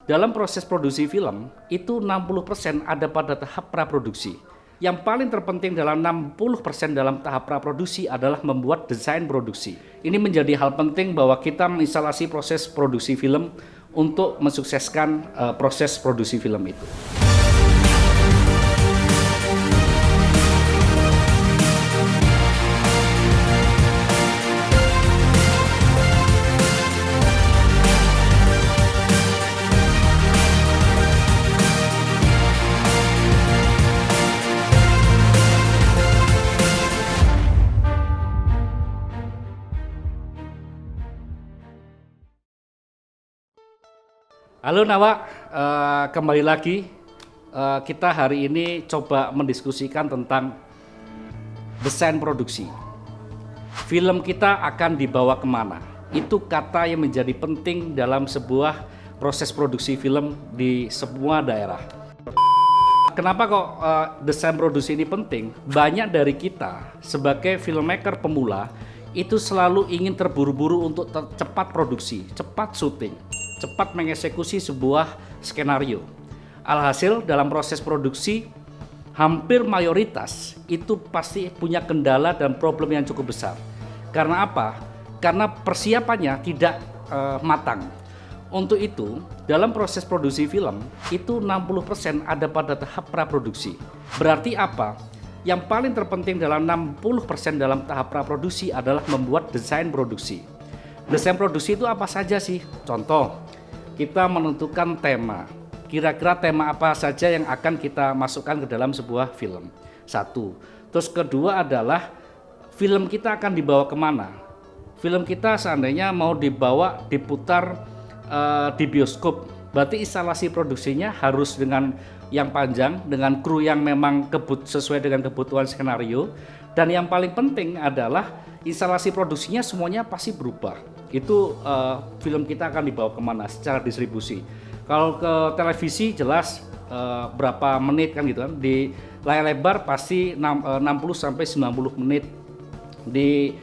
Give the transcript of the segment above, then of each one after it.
Dalam proses produksi film, itu 60% ada pada tahap praproduksi. Yang paling terpenting dalam 60% dalam tahap praproduksi adalah membuat desain produksi. Ini menjadi hal penting bahwa kita menginstalasi proses produksi film untuk mensukseskan proses produksi film itu. Halo Nawa, kembali lagi. Kita hari ini coba mendiskusikan tentang desain produksi. Film kita akan dibawa kemana? Itu kata yang menjadi penting dalam sebuah proses produksi film di semua daerah. Kenapa kok desain produksi ini penting? Banyak dari kita sebagai filmmaker pemula itu selalu ingin terburu-buru untuk cepat produksi, cepat syuting, cepat mengeksekusi sebuah skenario. Alhasil dalam proses produksi hampir mayoritas itu pasti punya kendala dan problem yang cukup besar. Karena apa? Karena persiapannya tidak matang. Untuk itu, dalam proses produksi film itu 60% ada pada tahap praproduksi. Berarti apa? Yang paling terpenting dalam 60% dalam tahap praproduksi adalah membuat desain produksi. Desain produksi itu apa saja sih? Contoh, kita menentukan tema. Kira-kira tema apa saja yang akan kita masukkan ke dalam sebuah film. Satu. Terus kedua adalah film kita akan dibawa kemana? Film kita seandainya mau diputar di bioskop, berarti instalasi produksinya harus dengan yang panjang, dengan kru yang memang sesuai dengan kebutuhan skenario. Dan yang paling penting adalah instalasi produksinya semuanya pasti berubah. Itu film kita akan dibawa kemana secara distribusi. Kalau ke televisi jelas berapa menit kan gitu kan. Di layar lebar pasti 60 sampai 90 menit. Di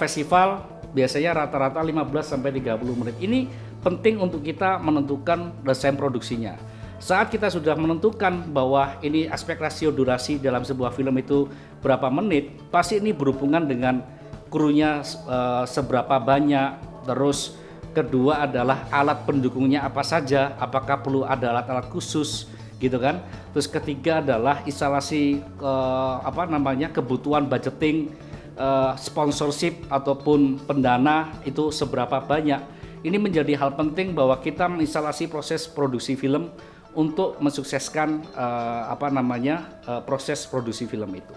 festival biasanya rata-rata 15 sampai 30 menit. Ini penting untuk kita menentukan desain produksinya. Saat kita sudah menentukan bahwa ini aspek rasio durasi dalam sebuah film itu berapa menit, pasti ini berhubungan dengan krunya seberapa banyak, terus kedua adalah alat pendukungnya apa saja, apakah perlu ada alat-alat khusus gitu kan. Terus ketiga adalah instalasi kebutuhan budgeting, sponsorship ataupun pendana itu seberapa banyak. Ini menjadi hal penting bahwa kita menginstalasi proses produksi film untuk mensukseskan proses produksi film itu.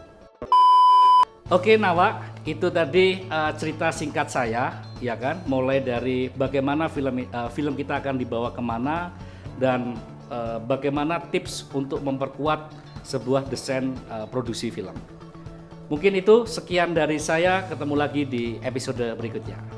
Oke Nawa, itu tadi cerita singkat saya, ya kan, mulai dari bagaimana film kita akan dibawa kemana dan bagaimana tips untuk memperkuat sebuah desain produksi film. Mungkin itu sekian dari saya, ketemu lagi di episode berikutnya.